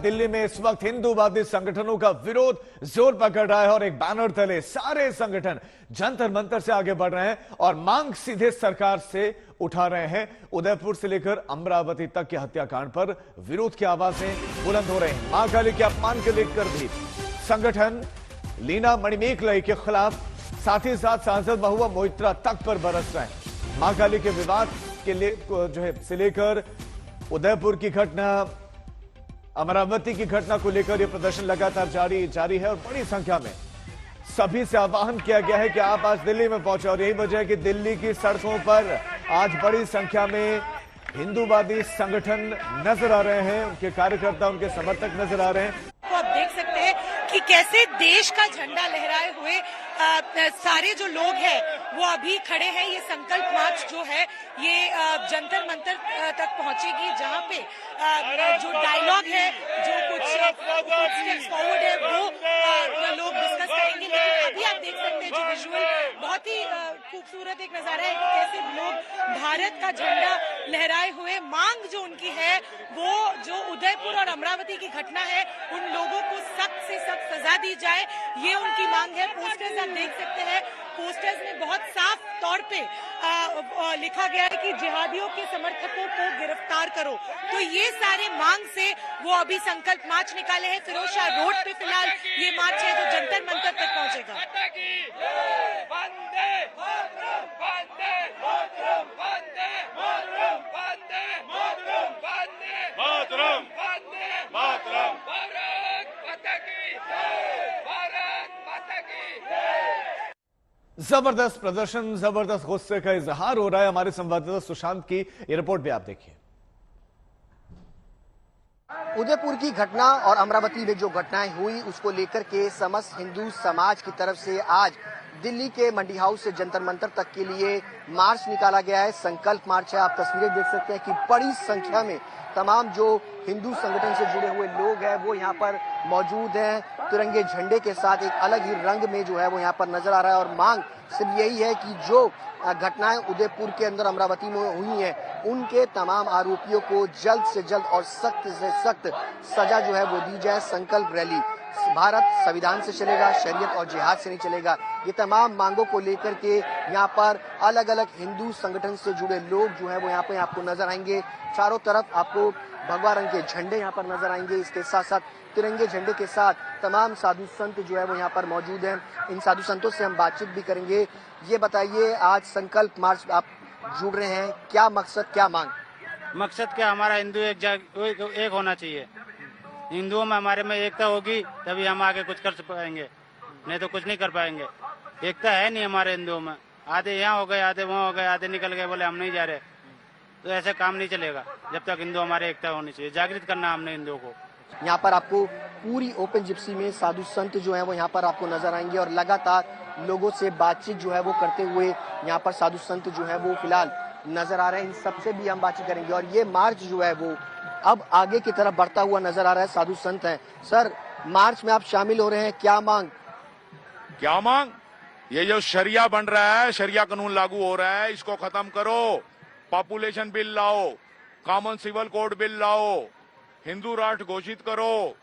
दिल्ली में इस वक्त हिंदूवादी संगठनों का विरोध जोर पकड़ रहा है और एक बैनर तले सारे संगठन जंतर मंतर से आगे बढ़ रहे हैं और मांग सीधे सरकार से उठा रहे हैं। उदयपुर से लेकर अमरावती तक के हत्याकांड पर विरोध की आवाजें बुलंद हो रही हैं। मां काली के अपमान को लेकर भी संगठन लीना मणिमेखलाई के खिलाफ, साथ ही साथ सांसद महुआ मोइत्रा तक पर बरस रहे हैं। मां काली के विवाद के लिए से लेकर उदयपुर की घटना, अमरावती की घटना को लेकर यह प्रदर्शन लगातार जारी है और बड़ी संख्या में सभी से आह्वान किया गया है कि आप आज दिल्ली में पहुंचे और यही वजह है कि दिल्ली की सड़कों पर आज बड़ी संख्या में हिंदूवादी संगठन नजर आ रहे हैं, उनके कार्यकर्ता, उनके समर्थक नजर आ रहे हैं। तो आप देख सकते हैं कि कैसे देश का झंडा लहराए हुए सारे जो लोग हैं वो अभी खड़े हैं। ये संकल्प मार्च जो है ये जंतर मंतर तक पहुंचेगी, जहां पे जो डायलॉग है, जो कुछ स्टेप्स फॉरवर्ड है वो लोग डिस्कस करेंगे। लेकिन अभी आप देख सकते हैं जो विजुअल बहुत ही खूबसूरत एक नजारा है कि कैसे लोग भारत का झंडा लहराए हुए, मांग जो उनकी है वो जो उदयपुर और अमरावती की घटना है उन लोगों को सख्त से सख्त सजा दी जाए, ये उनकी मांग है। पोस्टर्स आप देख सकते हैं, पोस्टर्स में बहुत साफ तौर पे लिखा गया है कि जिहादियों के समर्थकों को गिरफ्तार करो। तो ये सारे मांग से वो अभी संकल्प मार्च निकाले हैं। फिरोजशाह रोड पे फिलहाल ये मार्च है जो जंतर मंतर तक पहुंचेगा। जबरदस्त प्रदर्शन, जबरदस्त गुस्से का इजहार हो रहा है। हमारे संवाददाता सुशांत की ये रिपोर्ट भी आप देखिए। उदयपुर की घटना और अमरावती में जो घटनाएं हुई उसको लेकर के समस्त हिंदू समाज की तरफ से आज दिल्ली के मंडी हाउस से जंतर मंतर तक के लिए मार्च निकाला गया है। संकल्प मार्च है। आप तस्वीरें देख सकते हैं कि बड़ी संख्या में तमाम जो हिंदू संगठन से जुड़े हुए लोग हैं वो यहाँ पर मौजूद हैं। तिरंगे झंडे के साथ एक अलग ही रंग में जो है वो यहाँ पर नजर आ रहा है और मांग सिर्फ यही है कि जो घटनाएं उदयपुर के अंदर अमरावती में हुई हैं उनके तमाम आरोपियों को जल्द से जल्द और सख्त से सख्त सजा जो है वो दी जाए। संकल्प रैली, भारत संविधान से चलेगा, शरीयत और जिहाद से नहीं चलेगा, ये तमाम मांगों को लेकर के यहाँ पर अलग अलग हिंदू संगठन से जुड़े लोग जो है वो यहाँ पे आपको नजर आएंगे। चारों तरफ आपको भगवा रंग के झंडे यहाँ पर नजर आएंगे। इसके साथ साथ तिरंगे झंडे के साथ तमाम साधु संत जो है वो यहाँ पर मौजूद हैं। इन साधु संतों से हम बातचीत भी करेंगे। ये बताइए, आज संकल्प मार्च आप जुड़ रहे हैं, क्या मकसद, क्या मांग? मकसद क्या, हमारा हिंदू एक होना चाहिए। हिंदुओं में हमारे में एकता होगी तभी हम आगे कुछ कर पाएंगे, नहीं तो कुछ नहीं कर पाएंगे। एकता है नहीं हमारे हिंदुओं में। आधे यहाँ हो गए, आधे वहाँ हो गए, आधे निकल गए, बोले हम नहीं जा रहे, तो ऐसे काम नहीं चलेगा। जब तक हिंदू हमारे एकता होनी चाहिए, जागृत करना हमने हिंदुओं को। यहाँ पर आपको पूरी ओपन जिप्सी में साधु संत जो है वो यहाँ पर आपको नजर आएंगे और लगातार लोगों से बातचीत जो है वो करते हुए यहाँ पर साधु संत जो है वो फिलहाल नजर आ रहे हैं। इन सबसे भी हम बातचीत करेंगे और ये मार्च जो है वो अब आगे की तरफ बढ़ता हुआ नजर आ रहा है। साधु संत हैं सर, मार्च में आप शामिल हो रहे हैं, क्या मांग? क्या मांग? ये जो शरिया बन रहा है, शरिया कानून लागू हो रहा है, इसको खत्म करो। पॉपुलेशन बिल लाओ, कॉमन सिविल कोड बिल लाओ, हिंदू राष्ट्र घोषित करो,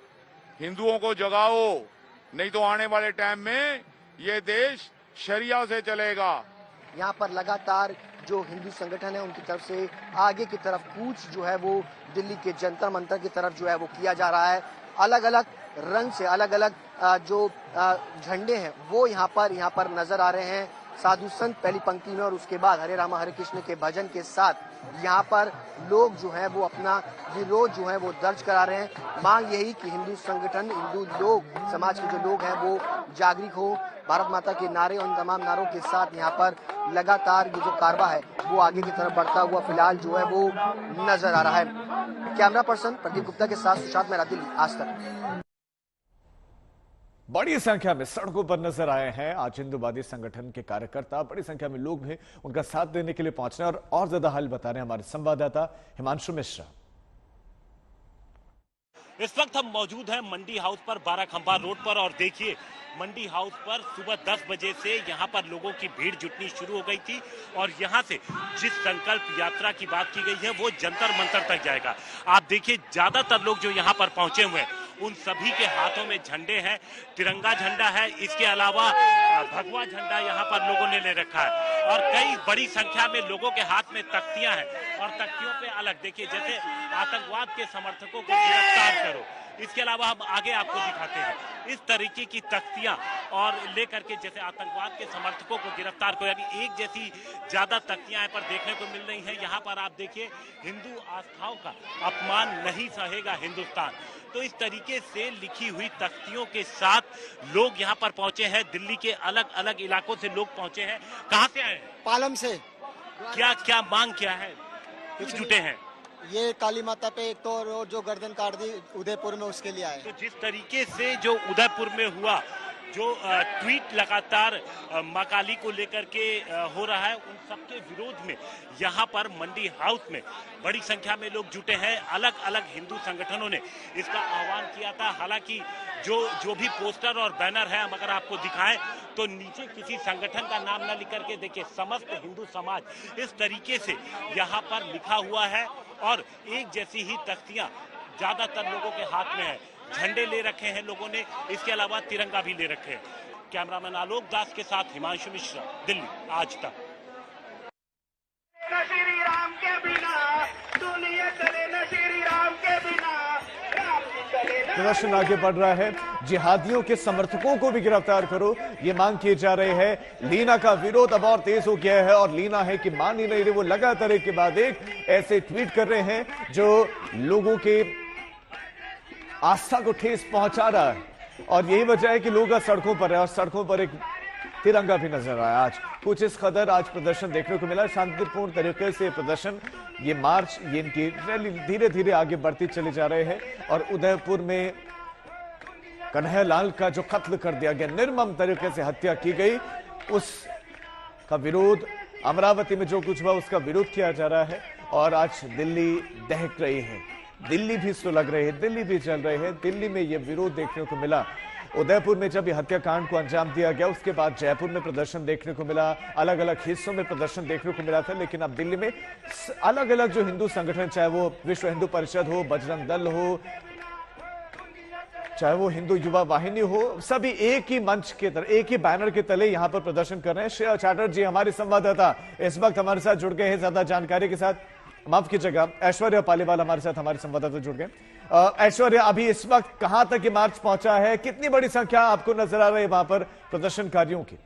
हिंदुओं को जगाओ, नहीं तो आने वाले टाइम में ये देश शरिया से चलेगा। यहाँ पर लगातार जो हिंदू संगठन है उनकी तरफ से आगे की तरफ कूच जो है वो दिल्ली के जंतर मंतर की तरफ जो है वो किया जा रहा है। अलग अलग रंग से अलग अलग जो झंडे हैं वो यहाँ पर नजर आ रहे हैं। साधु संत पहली पंक्ति में और उसके बाद हरे रामा हरे कृष्ण के भजन के साथ यहाँ पर लोग जो है वो अपना विरोध जो है वो दर्ज करा रहे हैं। मांग यही कि हिंदू संगठन, हिंदू लोग, समाज के जो लोग हैं वो जागरूक हो। भारत माता के नारे और तमाम नारों के साथ यहाँ पर लगातार ये जो कारवा है वो आगे की तरफ बढ़ता हुआ फिलहाल जो है वो नजर आ रहा है। कैमरा पर्सन प्रदीप गुप्ता के साथ सुशांत मेहरा, दिल्ली, आज तक। बड़ी संख्या में सड़कों पर नजर आए हैं आज हिंदूवादी संगठन के कार्यकर्ता। बड़ी संख्या में लोग भी उनका साथ देने के लिए पहुंच रहे हैं और ज्यादा हाल बता रहे हैं हमारे संवाददाता हिमांशु मिश्रा। इस वक्त हम मौजूद हैं मंडी हाउस पर, बाराखंबा रोड पर, और देखिए मंडी हाउस पर सुबह 10 बजे से यहाँ पर लोगों की भीड़ जुटनी शुरू हो गई थी और यहाँ से जिस संकल्प यात्रा की बात की गई है वो जंतर मंतर तक जाएगा। आप देखिए ज्यादातर लोग जो यहाँ पर पहुंचे हुए हैं उन सभी के हाथों में झंडे हैं, तिरंगा झंडा है, इसके अलावा भगवा झंडा यहाँ पर लोगों ने ले रखा है और कई बड़ी संख्या में लोगों के हाथ में तख्तियां हैं और तख्तियों पे अलग देखिए जैसे आतंकवाद के समर्थकों को गिरफ्तार करो, इसके अलावा हम आगे आपको दिखाते हैं इस तरीके की तख्तियां और लेकर के जैसे आतंकवाद के समर्थकों को गिरफ्तार करो, यानी एक जैसी ज्यादा तख्तियां यहाँ पर देखने को मिल रही हैं। यहाँ पर आप देखिए हिंदू आस्थाओं का अपमान नहीं सहेगा हिंदुस्तान, तो इस तरीके से लिखी हुई तख्तियों के साथ लोग यहाँ पर पहुंचे हैं। दिल्ली के अलग अलग इलाकों से लोग पहुंचे हैं। कहाँ से आए हैं? पालम से। क्या क्या मांग क्या है, कुछ जुटे हैं? ये काली माता पे एक तो जो गर्दन काट दी उदयपुर में, उसके लिए आए। तो जिस तरीके से जो उदयपुर में हुआ, जो ट्वीट लगातार मां काली को लेकर के हो रहा है, उन सबके विरोध में यहाँ पर मंडी हाउस में बड़ी संख्या में लोग जुटे हैं। अलग अलग हिंदू संगठनों ने इसका आह्वान किया था। हालांकि जो भी पोस्टर और बैनर है, हम अगर आपको दिखाएं तो नीचे किसी संगठन का नाम न लिख करके देखिए समस्त हिंदू समाज इस तरीके से यहाँ पर लिखा हुआ है और एक जैसी ही तख्तियां ज्यादातर लोगों के हाथ में है। झंडे ले रखे हैं लोगों ने, इसके अलावा तिरंगा भी ले रखे हैं। कैमरामैन आलोक दास के साथ हिमांशु मिश्रा, दिल्ली, आज तक। श्री राम के बिना दुनिया चले न, श्री राम के बिना राम चले न। प्रदर्शन आगे बढ़ रहा है। जिहादियों के समर्थकों को भी गिरफ्तार करो, ये मांग की जा रही है। लीना का विरोध अब और तेज हो गया है और लीना है कि मान ही नहीं रही, वो लगातार एक के बाद एक ऐसे ट्वीट कर रहे हैं जो लोगों के आस्था को ठेस पहुंचा रहा है और यही वजह है कि लोग आज सड़कों पर है और सड़कों पर एक तिरंगा भी नजर आया। आज कुछ इस कदर आज प्रदर्शन देखने को मिला, शांतिपूर्ण तरीके से प्रदर्शन, ये मार्च, ये इनकी रैली धीरे धीरे आगे बढ़ती चले जा रहे हैं और उदयपुर में कन्हैयालाल का जो कत्ल कर दिया गया, निर्मम तरीके से हत्या की गई, उसका विरोध, अमरावती में जो कुछ हुआ उसका विरोध किया जा रहा है और आज दिल्ली दहक रही है, दिल्ली भी सुलग रही है, दिल्ली भी चल रही है। दिल्ली में यह विरोध देखने को मिला। उदयपुर में जब यह हत्याकांड को अंजाम दिया गया उसके बाद जयपुर में प्रदर्शन देखने को मिला, अलग अलग हिस्सों में प्रदर्शन देखने को मिला था, लेकिन अब दिल्ली में अलग अलग जो हिंदू संगठन, चाहे वो विश्व हिंदू परिषद हो, बजरंग दल हो, चाहे वो हिंदू युवा वाहिनी हो, सभी एक ही मंच के तरह, एक ही बैनर के तले यहां पर प्रदर्शन कर रहे हैं। श्रेया चैटर्जी हमारे संवाददाता इस वक्त हमारे साथ जुड़ गए हैं ज्यादा जानकारी के साथ। माफ कीजिएगा, ऐश्वर्या पालीवाल हमारे साथ, हमारे संवाददाता जुड़ गए। ऐश्वर्या, अभी इस वक्त कहां तक ये मार्च पहुंचा है, कितनी बड़ी संख्या आपको नजर आ रही है वहां पर प्रदर्शनकारियों की?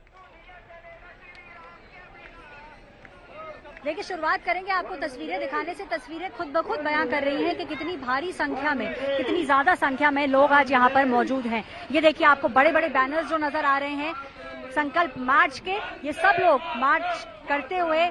देखिए, शुरुआत करेंगे आपको तस्वीरें दिखाने से। तस्वीरें खुद ब खुद बयां कर रही हैं कि कितनी भारी संख्या में, कितनी ज्यादा संख्या में लोग आज यहाँ पर मौजूद हैं। ये देखिए, आपको बड़े बड़े बैनर्स जो नजर आ रहे हैं संकल्प मार्च के, ये सब लोग मार्च करते हुए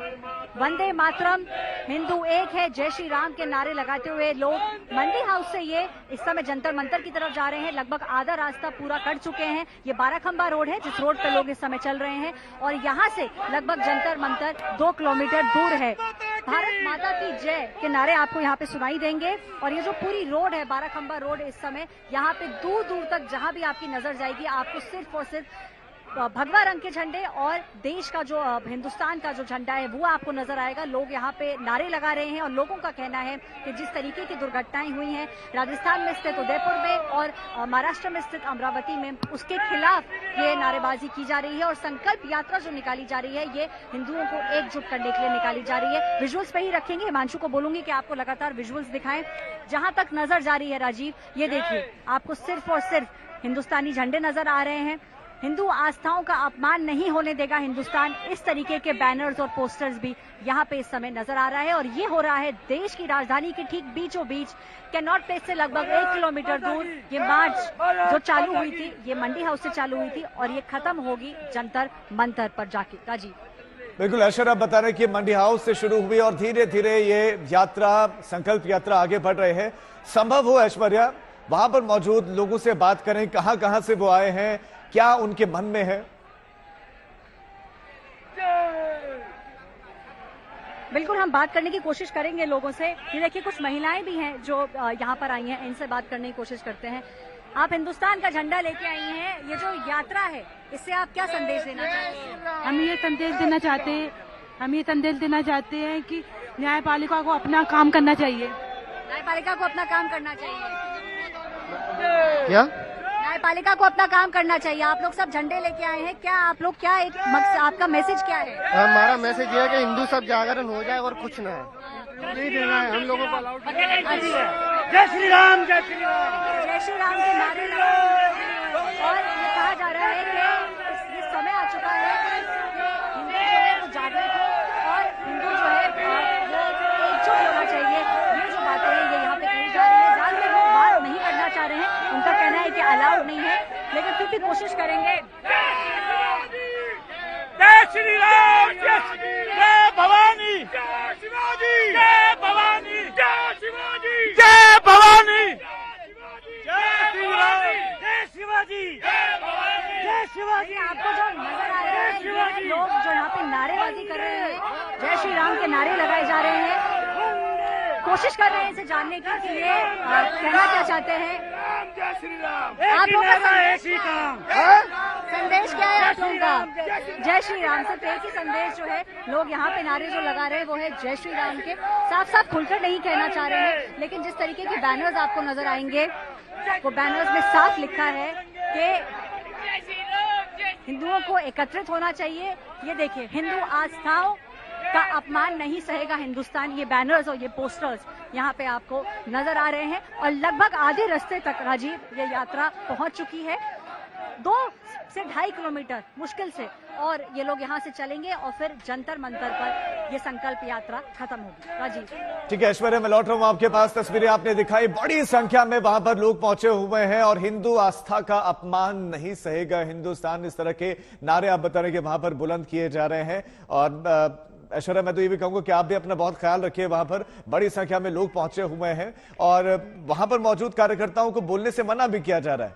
वंदे मातरम, हिंदू एक है, जय श्री राम के नारे लगाते हुए लोग मंडी हाउस से ये इस समय जंतर मंतर की तरफ जा रहे हैं। लगभग आधा रास्ता पूरा कर चुके हैं। ये 12 खंबा रोड है जिस रोड पे लोग इस समय चल रहे हैं और यहाँ से लगभग जंतर मंतर 2 किलोमीटर दूर है। भारत माता की जय के नारे आपको यहाँ पे सुनाई देंगे और ये जो पूरी रोड है 12 खंबा रोड, इस समय यहाँ पे दूर दूर तक जहां भी आपकी नजर जाएगी आपको सिर्फ और सिर्फ भगवा रंग के झंडे और देश का जो हिंदुस्तान का जो झंडा है वो आपको नजर आएगा। लोग यहाँ पे नारे लगा रहे हैं और लोगों का कहना है कि जिस तरीके की दुर्घटनाएं हुई हैं राजस्थान में स्थित उदयपुर में और महाराष्ट्र में स्थित अमरावती में, उसके खिलाफ ये नारेबाजी की जा रही है और संकल्प यात्रा जो निकाली जा रही है ये हिंदुओं को एकजुट करने के लिए निकाली जा रही है। विजुअल्स पे ही रखेंगे, हिमांशु को बोलूंगी कि आपको लगातार विजुअल्स दिखाएं। जहां तक नजर जा रही है राजीव, ये देखिए, आपको सिर्फ और सिर्फ हिंदुस्तानी झंडे नजर आ रहे हैं। हिंदू आस्थाओं का अपमान नहीं होने देगा हिंदुस्तान, इस तरीके के बैनर्स और पोस्टर्स भी यहाँ पे इस समय नजर आ रहा है और ये हो रहा है देश की राजधानी के ठीक बीचों बीच कैनॉट प्लेस से लगभग 1 किलोमीटर दूर। ये मार्च जो चालू हुई थी ये मंडी हाउस से चालू हुई थी और ये खत्म होगी जंतर मंतर पर जाके। राजीव, बिल्कुल ऐश्वर्या बता रहे कि मंडी हाउस से शुरू हुई और धीरे धीरे ये यात्रा, संकल्प यात्रा आगे बढ़ रहे हैं। संभव हो ऐश्वर्या वहां पर मौजूद लोगों से बात करें, कहां से वो आए हैं, क्या उनके मन में है? बिल्कुल हम बात करने की कोशिश करेंगे लोगों से। ये देखिए, कुछ महिलाएं भी हैं जो यहाँ पर आई हैं, इनसे बात करने की कोशिश करते हैं। आप हिंदुस्तान का झंडा लेके आई हैं, ये जो यात्रा है इससे आप क्या संदेश देना चाहते हैं? हम ये संदेश देना चाहते हैं कि न्यायपालिका को अपना काम करना चाहिए। न्यायपालिका को अपना काम करना चाहिए। क्या न्यायपालिका को अपना काम करना चाहिए। आप लोग सब झंडे लेके आए हैं, क्या आप लोग क्या एक आपका मैसेज क्या है? हमारा मैसेज ये है कि हिंदू सब जागरण हो जाए और कुछ ना नहीं देना है हम लोगों को। जय श्री राम, जय श्री राम, जय श्री राम के नारे लगे और ये कहा जा रहा है कि ये समय आ चुका है कि हिंदू जो है वो जागृत हो और हिंदू जो है वो एकजुट होना चाहिए। ये जो बातें हैं ये यहाँ पे कही जा रही है। ज्यादातर लोग बात नहीं करना चाह रहे हैं, उनका कहना है कि अलाउड नहीं है, लेकिन फिर भी कोशिश करेंगे। जय श्री राम, जय भवानी, जय शिवाजी, जय भवानी, जय शिवाजी, जय भवानी, जय शिवाजी, जय शिवाजी, जय भवानी, जय शिवाजी। आपको जो नजर आ रहे हैं ये लोग जो यहाँ पे नारेबाजी कर रहे हैं, जय श्री राम के नारे लगाए जा रहे हैं। कोशिश कर रहे हैं इसे जानने की कि ये कहना क्या चाहते हैं। जय श्री राम, आप लोगों का संदेश क्या है? आप लोगों का जय श्री राम। सिर्फ एक ही संदेश जो है, लोग यहाँ पे नारे जो लगा रहे हैं वो है जय श्री राम के। साफ साफ खुलकर नहीं कहना चाह रहे हैं, लेकिन जिस तरीके के बैनर्स आपको नजर आएंगे वो बैनर्स में साफ लिखा है कि हिंदुओं को एकत्रित होना चाहिए। ये देखिए, हिंदू आस्थाओं का अपमान नहीं सहेगा हिंदुस्तान। ये बैनर्स और ये पोस्टर्स यहाँ पे आपको नजर आ रहे हैं और लगभग आधे रास्ते तक राजीव ये यात्रा पहुंच चुकी है। 2 से 2.5 किलोमीटर मुश्किल से, और ये लोग यहाँ से चलेंगे और फिर जंतर मंतर पर ये संकल्प यात्रा खत्म होगी। राजीव। ठीक है ऐश्वर्या, मैं लौट रहा हूं आपके पास। तस्वीरें आपने दिखाई, बड़ी संख्या में वहां पर लोग पहुंचे हुए हैं और हिंदू आस्था का अपमान नहीं सहेगा हिंदुस्तान, इस तरह के नारे आप बता रहे हैं कि वहां पर बुलंद किए जा रहे हैं। और ऐश्वर्या, मैं तो ये भी कहूंगा कि आप भी अपना बहुत ख्याल रखिए। वहां पर बड़ी संख्या में लोग पहुंचे हुए हैं और वहां पर मौजूद कार्यकर्ताओं को बोलने से मना भी किया जा रहा है।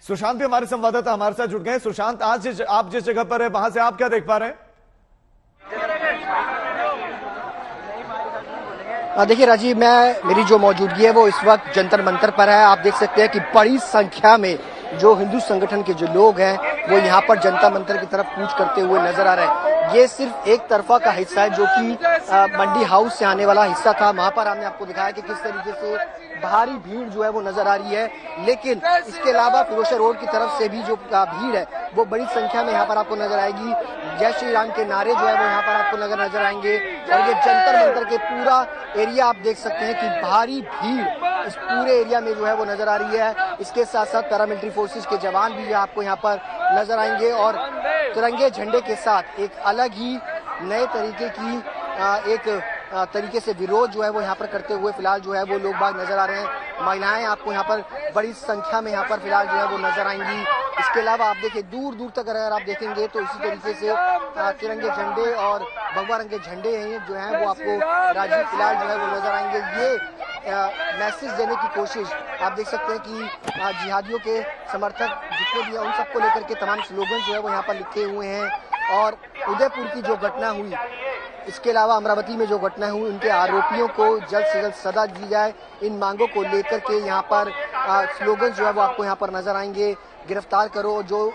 सुशांत भी हमारे संवाददाता हमारे साथ जुड़ गए। सुशांत, आज आप जिस जगह पर है वहां से आप क्या देख पा रहे हैं? देखिए राजीव, मेरी जो मौजूदगी है वो इस वक्त जंतर मंतर पर है। आप देख सकते हैं कि बड़ी संख्या में जो हिंदू संगठन के जो लोग हैं वो यहाँ पर जनता मंतर की तरफ कूच करते हुए नजर आ रहे हैं। ये सिर्फ एक तरफा का हिस्सा है जो कि मंडी हाउस से आने वाला हिस्सा था। वहां पर हमने आपको दिखाया कि किस तरीके से भारी भीड़ जो है वो नजर आ रही है, लेकिन इसके अलावा फिरोजशाह रोड की तरफ से भी जो भीड़ है वो बड़ी संख्या में यहाँ पर आपको नजर आएगी। जय श्री राम के नारे जो है वो यहाँ पर आपको नजर आएंगे और ये जंतर मंतर के पूरा एरिया आप देख सकते हैं कि भारी भीड़ इस पूरे एरिया में जो है वो नजर आ रही है। इसके साथ साथ पैरामिलिट्री फोर्सेस के जवान भी आपको यहाँ पर नजर आएंगे और तिरंगे झंडे के साथ एक अलग ही नए तरीके की तरीके से विरोध जो है वो यहाँ पर करते हुए फिलहाल जो है वो लोग बाग नजर आ रहे हैं। महिलाएं आपको यहाँ पर बड़ी संख्या में यहाँ पर फिलहाल जो है वो नजर आएंगी। इसके अलावा आप देखिए दूर दूर तक अगर आप देखेंगे तो इसी तरीके से तिरंगे झंडे और भगवा रंग के झंडे हैं जो हैं वो आपको राजीव फिलहाल जो है वो नजर आएंगे। ये मैसेज देने की कोशिश आप देख सकते हैं कि जिहादियों के समर्थक जितने भी हैं उन सबको लेकर के तमाम स्लोगन जो है वो यहाँ पर लिखे हुए हैं। और उदयपुर की जो घटना हुई, इसके अलावा अमरावती में जो घटना हुई, उनके आरोपियों को जल्द से जल्द सजा दी जाए, इन मांगों को लेकर के यहाँ पर स्लोगन जो है वो आपको यहाँ पर नजर आएंगे। गिरफ्तार करो जो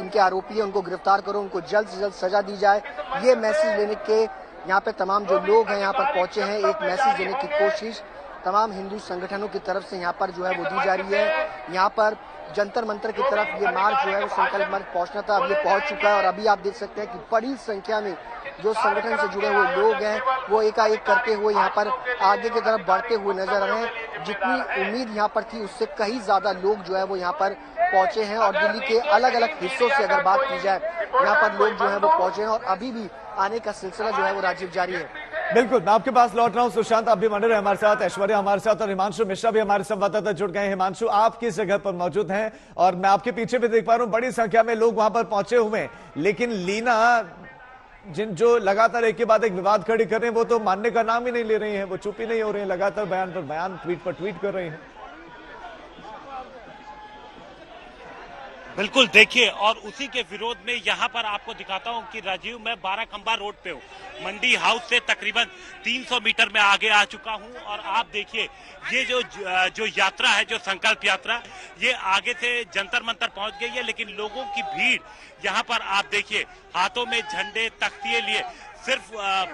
इनके आरोपी हैं, उनको गिरफ्तार करो, उनको जल्द से जल्द सजा दी जाए। ये मैसेज लेने के यहाँ पे तमाम जो लोग हैं यहाँ पर पहुंचे हैं, एक मैसेज देने की कोशिश तमाम हिंदू संगठनों की तरफ से यहाँ पर जो है वो दी जा रही है। यहाँ पर जंतर मंतर की तरफ ये मार्च जो है वो संकल्प मार्च पहुंचना था, अब ये पहुंच चुका है और अभी आप देख सकते हैं कि बड़ी संख्या में जो संगठन से जुड़े हुए लोग हैं वो एकाएक करते हुए यहाँ पर आगे की तरफ बढ़ते हुए नजर आ रहे हैं। जितनी उम्मीद यहाँ पर थी उससे कहीं ज्यादा लोग जो है वो यहाँ पर पहुंचे हैं और दिल्ली के अलग अलग हिस्सों से अगर बात की जाए यहाँ पर लोग जो है वो पहुंचे हैं और अभी भी आने का सिलसिला जो है वो राजीव जारी है। बिल्कुल, मैं आपके पास लौट रहा हूं। सुशांत आप भी बने रहे हमारे साथ, ऐश्वर्या हमारे साथ और हिमांशु मिश्रा भी हमारे संवाददाता जुड़ गए हैं। हिमांशु, आप किस जगह पर मौजूद हैं? और मैं आपके पीछे भी देख पा रहा हूं बड़ी संख्या में लोग वहां पर पहुंचे हुए हैं, लेकिन लीना जो लगातार एक के बाद एक विवाद खड़ी कर रहे हैं वो तो मानने का नाम ही नहीं ले रही है, वो चुप ही नहीं हो रहे हैं, लगातार बयान पर बयान, ट्वीट पर ट्वीट कर रही हैं। बिल्कुल, देखिए, और उसी के विरोध में यहाँ पर आपको दिखाता हूँ कि राजीव मैं 12 खंबा रोड पे हूँ, मंडी हाउस से तकरीबन 300 मीटर में आगे आ चुका हूँ और आप देखिए ये जो यात्रा है, जो संकल्प यात्रा, ये आगे से जंतर मंतर पहुंच गई है, लेकिन लोगों की भीड़ यहाँ पर आप देखिए, हाथों में झंडे तख्तिये लिए, सिर्फ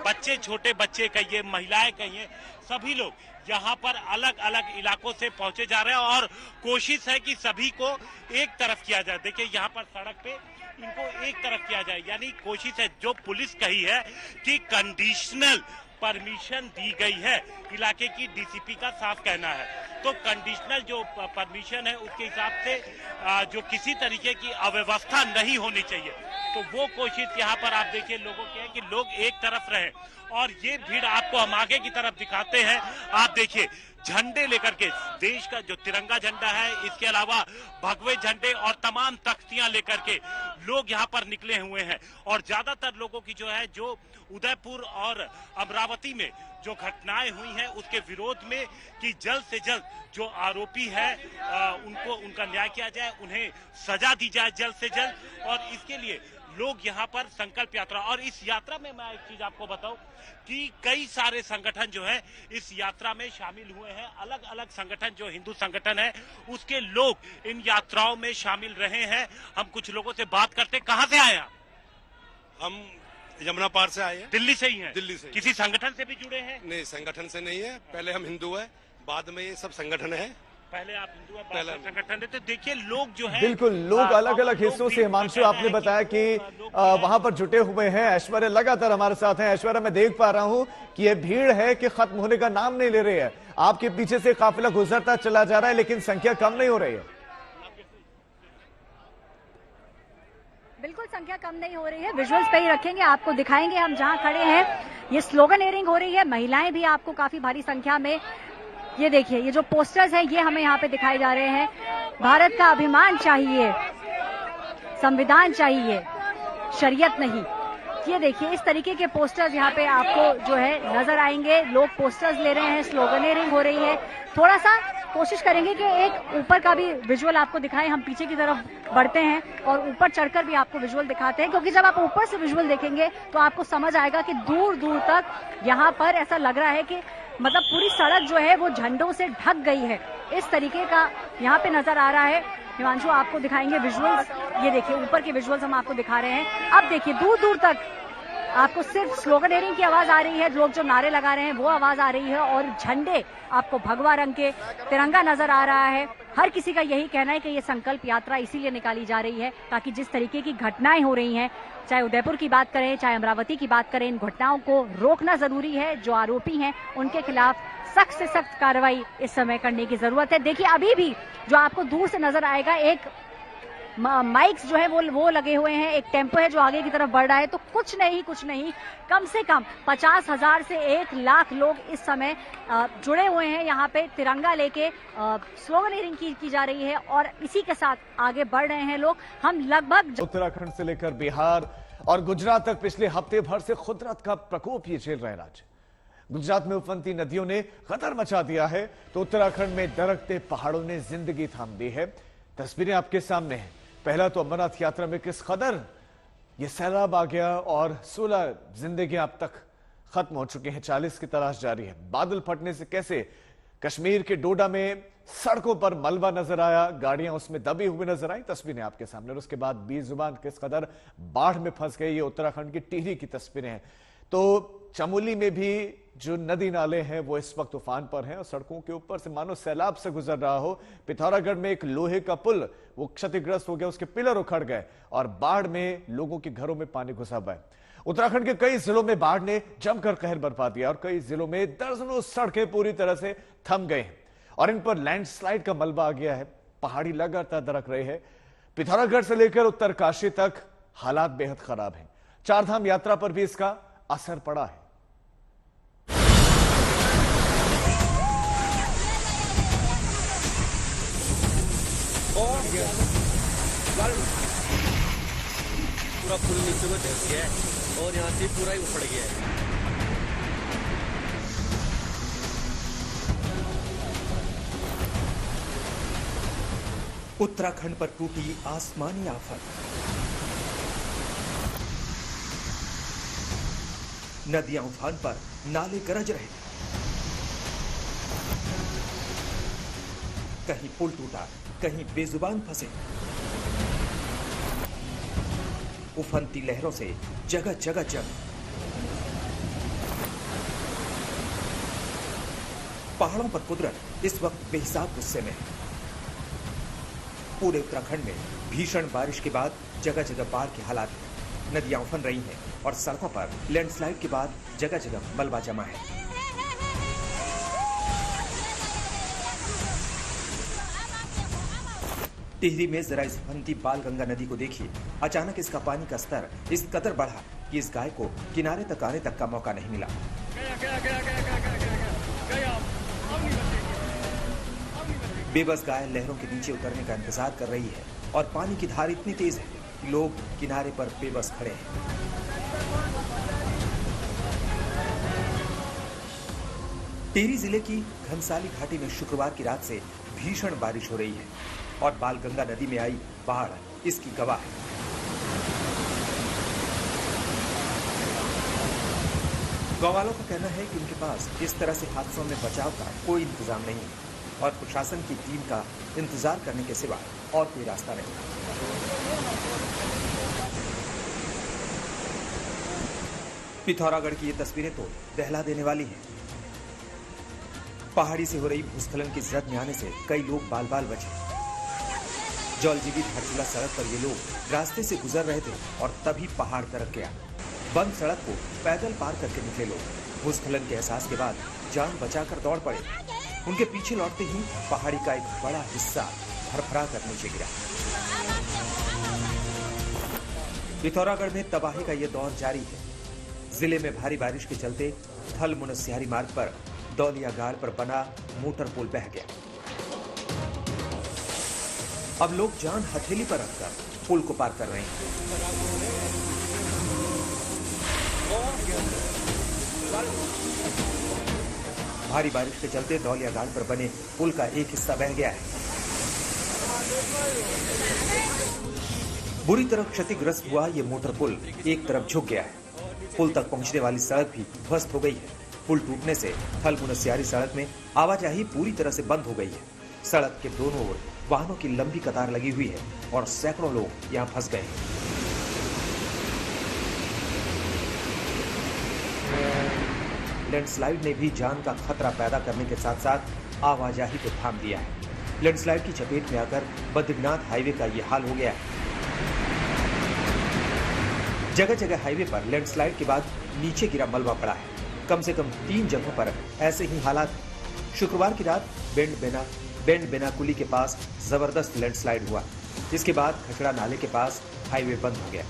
बच्चे, छोटे बच्चे कहिए, महिलाएं कहिए, सभी लोग यहाँ पर अलग अलग इलाकों से पहुंचे जा रहे हैं और कोशिश है कि सभी को एक तरफ किया जाए। देखिए यहाँ पर सड़क पे इनको एक तरफ किया जाए, यानी कोशिश है, जो पुलिस कही है कि कंडीशनल परमिशन दी गई है, इलाके की डीसीपी का साफ कहना है। तो कंडीशनल जो परमिशन है उसके हिसाब से जो किसी तरीके की अव्यवस्था नहीं होनी चाहिए, तो वो कोशिश यहाँ पर आप देखिए लोगों की है कि लोग एक तरफ रहें। और ये भीड़ आपको हम आगे की तरफ दिखाते हैं, आप देखिए झंडे लेकर के, देश का जो तिरंगा झंडा है, इसके अलावा भगवे झंडे और तमाम तख्तियां लेकर के लोग यहाँ पर निकले हुए हैं। और ज्यादातर लोगों की जो है, जो उदयपुर और अमरावती में जो घटनाएं हुई हैं उसके विरोध में कि जल्द से जल्द जो आरोपी है उनको उनका न्याय किया जाए, उन्हें सजा दी जाए जल्द से जल्द। और इसके लिए लोग यहाँ पर संकल्प यात्रा, और इस यात्रा में मैं एक चीज आपको बताऊं कि कई सारे संगठन जो है इस यात्रा में शामिल हुए हैं। अलग अलग संगठन, जो हिंदू संगठन है उसके लोग इन यात्राओं में शामिल रहे हैं। हम कुछ लोगों से बात करते, कहां से आए आप? हम यमुना पार से आए हैं। दिल्ली से ही हैं? दिल्ली से। किसी संगठन से भी जुड़े हैं? नहीं, संगठन से नहीं है। पहले हम हिंदू है, बाद में ये सब संगठन है। पहले आप हिंदू है, बाद में संगठन है। तो देखिए लोग जो है, बिल्कुल लोग अलग अलग हिस्सों से, हिमांशु आपने बताया कि वहां पर जुटे हुए हैं। ऐश्वर्या लगातार हमारे साथ हैं। ऐश्वर्या, मैं देख पा रहा हूं कि ये भीड़ है कि खत्म होने का नाम नहीं ले रही है। आपके पीछे से काफिला गुजरता चला जा रहा है, लेकिन संख्या कम नहीं हो रही है। बिल्कुल संख्या कम नहीं हो रही है। विजुअल्स पे ही रखेंगे, आपको दिखाएंगे हम जहां खड़े हैं। ये स्लोगन एयरिंग हो रही है, महिलाएं भी आपको काफी भारी संख्या में, ये देखिए ये जो पोस्टर्स हैं ये हमें यहाँ पे दिखाए जा रहे हैं। भारत का अभिमान चाहिए, संविधान चाहिए, शरीयत नहीं। ये देखिए इस तरीके के पोस्टर्स यहाँ पे आपको जो है नजर आएंगे। लोग पोस्टर्स ले रहे हैं, स्लोगनेरिंग हो रही है। थोड़ा सा कोशिश करेंगे कि एक ऊपर का भी विजुअल आपको दिखाएं। हम पीछे की तरफ बढ़ते हैं और ऊपर चढ़कर भी आपको विजुअल दिखाते हैं, क्योंकि जब आप ऊपर से विजुअल देखेंगे तो आपको समझ आएगा कि दूर दूर तक यहाँ पर ऐसा लग रहा है कि मतलब पूरी सड़क जो है वो झंडों से ढक गई है। इस तरीके का यहाँ पे नजर आ रहा है। हिमांशु आपको दिखाएंगे विजुअल्स, ये देखिए ऊपर के विजुअल्स हम आपको दिखा रहे हैं। अब देखिए दूर दूर तक आपको सिर्फ स्लोगनेरिंग की आवाज आ रही है, लोग जो नारे लगा रहे हैं वो आवाज आ रही है, और झंडे आपको भगवा रंग के, तिरंगा नजर आ रहा है। हर किसी का यही कहना है कि ये संकल्प यात्रा इसीलिए निकाली जा रही है ताकि जिस तरीके की घटनाएं हो रही हैं, चाहे उदयपुर की बात करें, चाहे अमरावती की बात करें, इन घटनाओं को रोकना जरूरी है। जो आरोपी हैं उनके खिलाफ सख्त से सख्त कार्रवाई इस समय करने की जरूरत है। देखिए अभी भी जो आपको दूर से नजर आएगा, एक माइक्स जो है वो लगे हुए हैं, एक टेम्पो है जो आगे की तरफ बढ़ रहा है। तो कुछ नहीं कम से कम 50,000 से 1 लाख लोग इस समय जुड़े हुए हैं यहाँ पे। तिरंगा लेके स्लोगनेरिंग की जा रही है और इसी के साथ आगे बढ़ रहे हैं लोग। हम लगभग उत्तराखंड से लेकर बिहार और गुजरात तक पिछले हफ्ते भर से कुदरत का प्रकोप ये झेल रहे राज्य। गुजरात में उफनती नदियों ने खतर मचा दिया है, तो उत्तराखंड में दरकते पहाड़ों ने जिंदगी थाम दी है। तस्वीरें आपके सामने हैं। पहला तो अमरनाथ यात्रा में किस कदर ये सैलाब आ गया और 16 जिंदगी अब तक खत्म हो चुके हैं, 40 की तलाश जारी है। बादल फटने से कैसे कश्मीर के डोडा में सड़कों पर मलबा नजर आया, गाड़ियां उसमें दबी हुई नजर आई, तस्वीरें आपके सामने। और उसके बाद बीजुबान किस कदर बाढ़ में फंस गई, ये उत्तराखंड की टिहरी की तस्वीरें हैं। तो चमोली में भी जो नदी नाले हैं वो इस वक्त तूफान पर हैं और सड़कों के ऊपर से मानो सैलाब से गुजर रहा हो। पिथौरागढ़ में एक लोहे का पुल वो क्षतिग्रस्त हो गया, उसके पिलर उखड़ गए और बाढ़ में लोगों के घरों में पानी घुसा हुआ है। उत्तराखंड के कई जिलों में बाढ़ ने जमकर कहर बरपा दिया और कई जिलों में दर्जनों सड़कें पूरी तरह से थम गई हैं और इन पर लैंडस्लाइड का मलबा आ गया है। पहाड़ी लगातार दरक रही है। पिथौरागढ़ से लेकर उत्तरकाशी तक हालात बेहद खराब हैं। चारधाम यात्रा पर भी इसका असर पड़ा है। पूरा पुल नीचे में धंस गया है और यहाँ से पूरा ही उखड़ गया है। उत्तराखंड पर टूटी आसमानी आफत। नदियां उफान पर, नाले गरज रहे। कहीं पुल टूटा, कहीं बेजुबान फंसे। उफनती लहरों से जगह जगह जंग। पहाड़ों पर कुदरत इस वक्त बेहिसाब गुस्से में है। पूरे उत्तराखंड में भीषण बारिश के बाद जगह जगह बाढ़ के हालात हैं। नदियां उफन रही हैं और सड़कों पर लैंडस्लाइड के बाद जगह जगह मलबा जमा है। टिहरी में जरा इस उफनती बालगंगा नदी को देखिए। अचानक इसका पानी का स्तर इस कदर बढ़ा कि इस गाय को किनारे तक आने तक का मौका नहीं मिला। बेबस गाय लहरों के नीचे उतरने का इंतजार कर रही है और पानी की धार इतनी तेज है कि लोग किनारे पर बेबस खड़े हैं। टिहरी जिले की घनसाली घाटी में शुक्रवार की रात से भीषण बारिश हो रही है और बालगंगा नदी में आई बाढ़ इसकी गवाह है। गांव वालों का कहना है कि उनके पास इस तरह से हादसों में बचाव का कोई इंतजाम नहीं है और प्रशासन की टीम का इंतजार करने के सिवा और कोई रास्ता नहीं। पिथौरागढ़ की ये तस्वीरें तो दहला देने वाली हैं। पहाड़ी से हो रही भूस्खलन की जद में आने से कई लोग बाल बाल बचे। जौलजीबी धारचूला सड़क पर ये लोग रास्ते से गुजर रहे थे और तभी पहाड़ दरक गया। बंद सड़क को पैदल पार करके निकले लोग भूस्खलन के एहसास के बाद जान बचाकर दौड़ पड़े। उनके पीछे लौटते ही पहाड़ी का एक बड़ा हिस्सा फरफरा कर नीचे गिरा। पिथौरागढ़ में तबाही का यह दौर जारी है। जिले में भारी बारिश के चलते थल मुनस्यारी मार्ग पर दौलिया गाड़ पर बना मोटर पुल बह गया। अब लोग जान हथेली पर रखकर पुल को पार कर रहे हैं। भारी बारिश के चलते दौलिया घाट पर बने पुल का एक हिस्सा बह गया है। बुरी तरह क्षतिग्रस्त हुआ ये मोटर पुल एक तरफ झुक गया है। पुल तक पहुंचने वाली सड़क भी ध्वस्त हो गई है। पुल टूटने से थल मुनस्यारी सड़क में आवाजाही पूरी तरह से बंद हो गई है। सड़क के दोनों ओर वाहनों की लंबी कतार लगी हुई है और सैकड़ों लोग यहाँ फंस गए हैं। लैंडस्लाइड ने भी जान का खतरा पैदा करने के साथ साथ आवाजाही को थाम दिया है। लैंडस्लाइड की चपेट में आकर बद्रीनाथ हाईवे का ये हाल हो गया है। जगह जगह हाईवे पर लैंडस्लाइड के बाद नीचे गिरा मलबा पड़ा है। कम से कम 3 जगहों पर ऐसे ही हालात हैं। शुक्रवार की रात बेंड बेनाकुली के पास जबरदस्त लैंडस्लाइड हुआ। इसके बाद खचड़ा नाले के पास हाईवे बंद हो गया।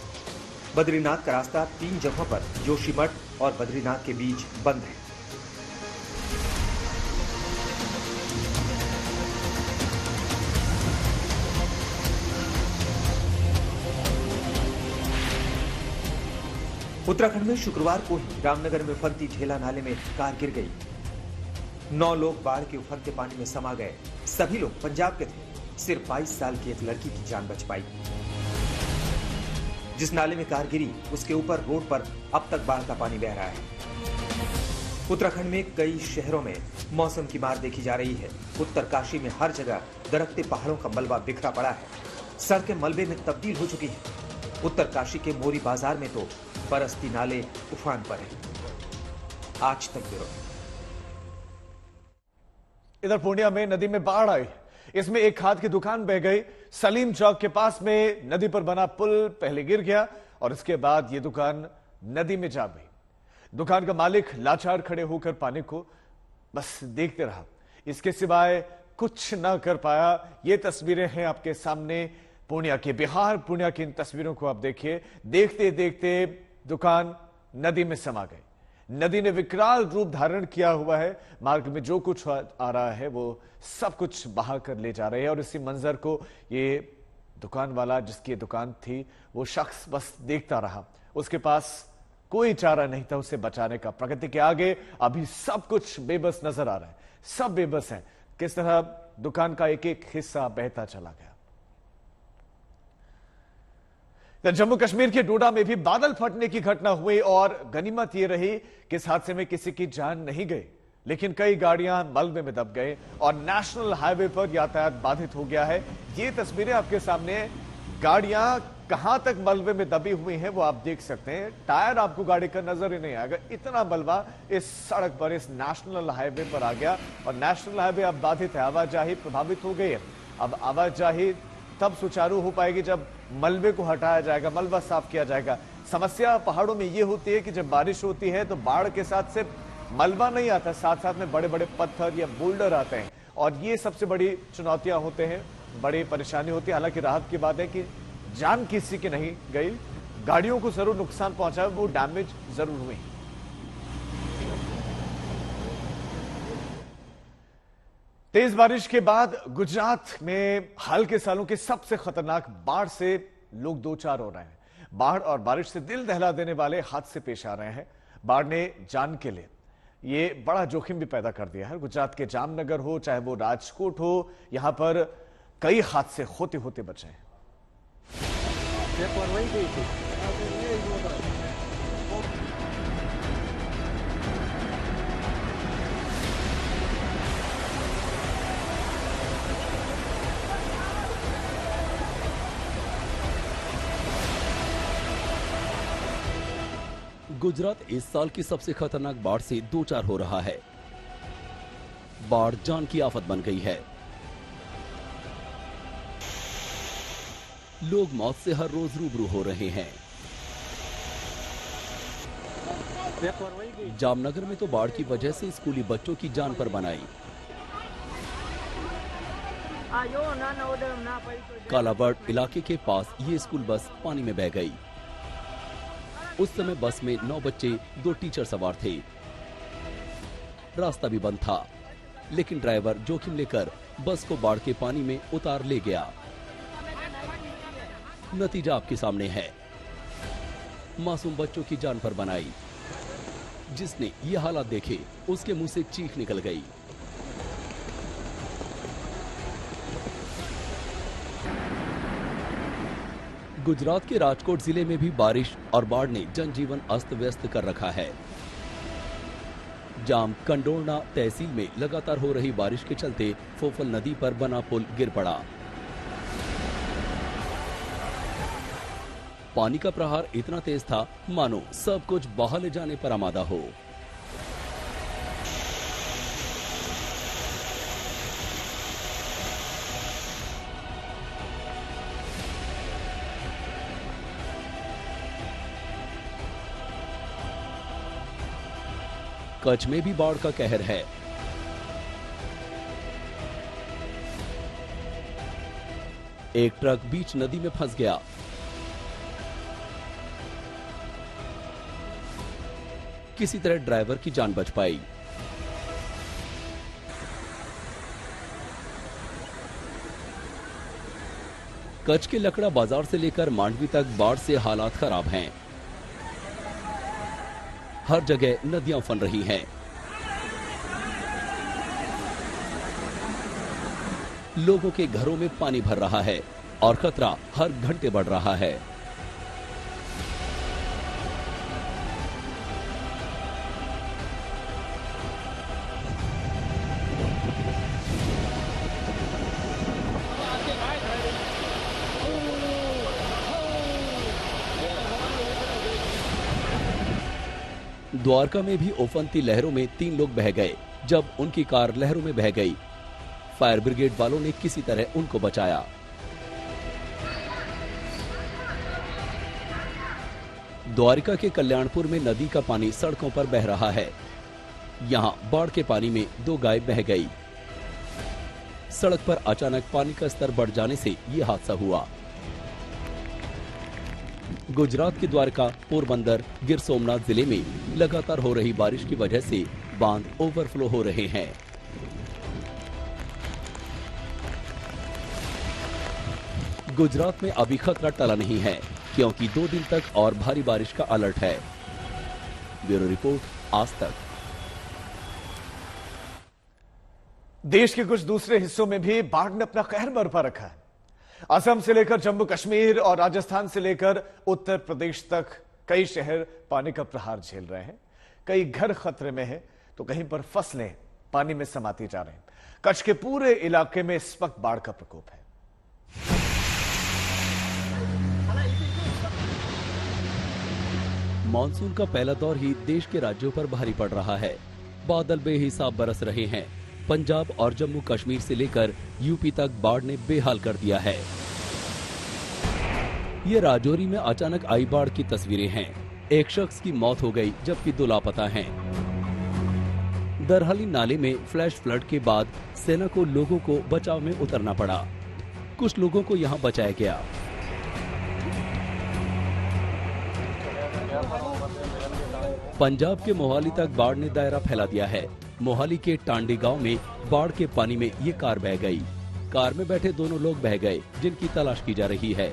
बद्रीनाथ का रास्ता 3 जगहों पर जोशीमठ और बद्रीनाथ के बीच बंद है। उत्तराखंड में शुक्रवार को ही रामनगर में उफनती ढेला नाले में कार गिर गई। 9 लोग बाढ़ के उफनते पानी में समा गए। सभी लोग पंजाब के थे। सिर्फ 22 साल की एक लड़की की जान बच पाई। जिस नाले में कार गिरी उसके ऊपर रोड पर अब तक बाढ़ का पानी बह रहा है। उत्तराखंड में कई शहरों में मौसम की मार देखी जा रही है। उत्तरकाशी में हर जगह दरकते पहाड़ों का मलबा बिखरा पड़ा है। सड़कें मलबे में तब्दील हो चुकी हैं। उत्तरकाशी के मोरी बाजार में तो बरसती नाले उफान पर है। आज तक ब्यूरो। इधर पूर्णिया में नदी में बाढ़ आई। इसमें एक खाद की दुकान बह गई। सलीम चौक के पास में नदी पर बना पुल पहले गिर गया और इसके बाद यह दुकान नदी में जा गई। दुकान का मालिक लाचार खड़े होकर पानी को बस देखते रहा। इसके सिवाय कुछ ना कर पाया। ये तस्वीरें हैं आपके सामने पूर्णिया की। बिहार पूर्णिया की इन तस्वीरों को आप देखिए। देखते देखते दुकान नदी में समा गई। नदी ने विकराल रूप धारण किया हुआ है। मार्ग में जो कुछ आ रहा है वो सब कुछ बहा कर ले जा रहे हैं और इसी मंजर को ये दुकान वाला जिसकी दुकान थी वो शख्स बस देखता रहा। उसके पास कोई चारा नहीं था उसे बचाने का। प्रकृति के आगे अभी सब कुछ बेबस नजर आ रहा है। सब बेबस हैं। किस तरह दुकान का एक एक हिस्सा बहता चला गया। जम्मू कश्मीर के डोडा में भी बादल फटने की घटना हुई और गनीमत यह रही कि इस हादसे में किसी की जान नहीं गई। लेकिन कई गाड़ियां मलबे में दब गए और नेशनल हाईवे पर यातायात बाधित हो गया है। ये तस्वीरें आपके सामने, गाड़ियां कहां तक मलबे में दबी हुई हैं वो आप देख सकते हैं। टायर आपको गाड़ी का नजर ही नहीं आएगा, इतना मलबा इस सड़क पर, इस नेशनल हाईवे पर आ गया। और नेशनल हाईवे अब बाधित है, आवाजाही प्रभावित हो गई है। अब आवाजाही तब सुचारू हो पाएगी जब मलबे को हटाया जाएगा, मलबा साफ किया जाएगा। समस्या पहाड़ों में यह होती है कि जब बारिश होती है तो बाढ़ के साथ सिर्फ मलबा नहीं आता, साथ साथ में बड़े बड़े पत्थर या बोल्डर आते हैं और ये सबसे बड़ी चुनौतियां होते हैं, बड़ी परेशानी होती है। हालांकि राहत की बात है कि जान किसी की नहीं गई, गाड़ियों को जरूर नुकसान पहुंचा, वो डैमेज जरूर हुई। तेज बारिश के बाद गुजरात में हाल के सालों के सबसे खतरनाक बाढ़ से लोग दो चार हो रहे हैं। बाढ़ और बारिश से दिल दहला देने वाले हादसे पेश आ रहे हैं। बाढ़ ने जान के लिए ये बड़ा जोखिम भी पैदा कर दिया है। गुजरात के जामनगर हो चाहे वो राजकोट हो, यहां पर कई हादसे होते होते बचे हैं। गुजरात इस साल की सबसे खतरनाक बाढ़ से दो चार हो रहा है। बाढ़ जान की आफत बन गई है। लोग मौत से हर रोज रूबरू हो रहे हैं। जामनगर में तो बाढ़ की वजह से स्कूली बच्चों की जान पर बनाई। कालावर्ड इलाके के पास ये स्कूल बस पानी में बह गई। उस समय बस में 9 बच्चे, 2 टीचर सवार थे। रास्ता भी बंद था, लेकिन ड्राइवर जोखिम लेकर बस को बाढ़ के पानी में उतार ले गया। नतीजा आपके सामने है, मासूम बच्चों की जान पर बनाई। जिसने ये हालात देखे उसके मुंह से चीख निकल गई। गुजरात के राजकोट जिले में भी बारिश और बाढ़ ने जनजीवन अस्त व्यस्त कर रखा है। जाम कंडोरना तहसील में लगातार हो रही बारिश के चलते फोफल नदी पर बना पुल गिर पड़ा। पानी का प्रहार इतना तेज था मानो सब कुछ बहा ले जाने पर आमादा हो। कच्छ में भी बाढ़ का कहर है। एक ट्रक बीच नदी में फंस गया। किसी तरह ड्राइवर की जान बच पाई। कच्छ के लकड़ा बाजार से लेकर मांडवी तक बाढ़ से हालात खराब हैं। हर जगह नदियां उफन रही हैं। लोगों के घरों में पानी भर रहा है और खतरा हर घंटे बढ़ रहा है। द्वारका में भी उफनती लहरों में 3 लोग बह गए जब उनकी कार लहरों में बह गई। फायर ब्रिगेड वालों ने किसी तरह उनको बचाया। द्वारका के कल्याणपुर में नदी का पानी सड़कों पर बह रहा है। यहां बाढ़ के पानी में 2 गाय बह गई। सड़क पर अचानक पानी का स्तर बढ़ जाने से यह हादसा हुआ। गुजरात के द्वारका, पोरबंदर, गिर सोमनाथ जिले में लगातार हो रही बारिश की वजह से बांध ओवरफ्लो हो रहे हैं। गुजरात में अभी खतरा टला नहीं है क्योंकि 2 दिन तक और भारी बारिश का अलर्ट है। ब्यूरो रिपोर्ट, आज तक। देश के कुछ दूसरे हिस्सों में भी बाढ़ ने अपना कहर बरपा रखा है। असम से लेकर जम्मू कश्मीर और राजस्थान से लेकर उत्तर प्रदेश तक कई शहर पानी का प्रहार झेल रहे हैं। कई घर खतरे में हैं। तो कहीं पर फसलें पानी में समाती जा रही हैं। कच्छ के पूरे इलाके में इस वक्त बाढ़ का प्रकोप है। मानसून का पहला दौर ही देश के राज्यों पर भारी पड़ रहा है। बादल बेहिसाब बरस रहे हैं। पंजाब और जम्मू कश्मीर से लेकर यूपी तक बाढ़ ने बेहाल कर दिया है। ये राजौरी में अचानक आई बाढ़ की तस्वीरें हैं। एक शख्स की मौत हो गई जबकि 2 लापता हैं। दरहली नाले में फ्लैश फ्लड के बाद सेना को लोगों को बचाव में उतरना पड़ा। कुछ लोगों को यहाँ बचाया गया। पंजाब के मोहाली तक बाढ़ ने दायरा फैला दिया है। मोहाली के टांडी गांव में बाढ़ के पानी में ये कार बह गई। कार में बैठे दोनों लोग बह गए, जिनकी तलाश की जा रही है।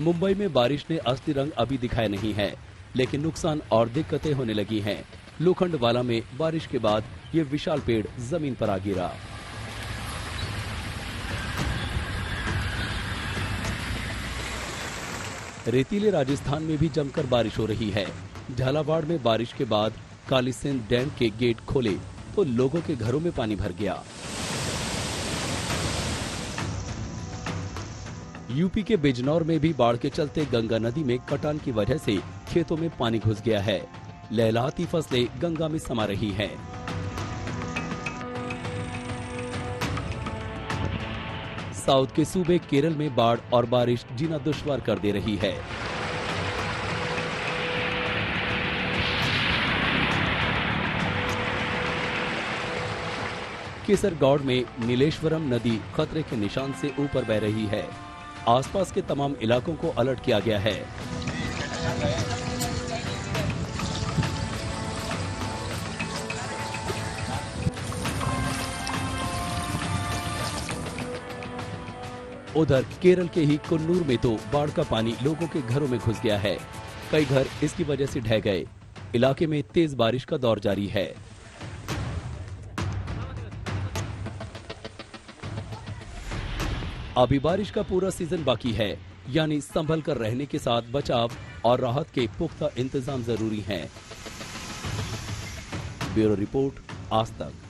मुंबई में बारिश ने असली रंग अभी दिखाया नहीं है, लेकिन नुकसान और दिक्कतें होने लगी हैं। लोखंडवाला में बारिश के बाद ये विशाल पेड़ जमीन पर आ गिरा। रेतीले राजस्थान में भी जमकर बारिश हो रही है। झालावाड़ में बारिश के बाद कालीसिंध डैम के गेट खोले तो लोगों के घरों में पानी भर गया। यूपी के बिजनौर में भी बाढ़ के चलते गंगा नदी में कटान की वजह से खेतों में पानी घुस गया है। लहलहाती फसलें गंगा में समा रही हैं। साउथ के सूबे केरल में बाढ़ और बारिश जीना दुश्वार कर दे रही है। केसरगौड़ में नीलेश्वरम नदी खतरे के निशान से ऊपर बह रही है। आसपास के तमाम इलाकों को अलर्ट किया गया है। उधर केरल के ही कुन्नूर में तो बाढ़ का पानी लोगों के घरों में घुस गया है। कई घर इसकी वजह से ढह गए। इलाके में तेज बारिश का दौर जारी है। अभी बारिश का पूरा सीजन बाकी है, यानी संभल कर रहने के साथ बचाव और राहत के पुख्ता इंतजाम जरूरी हैं। ब्यूरो रिपोर्ट, आज तक।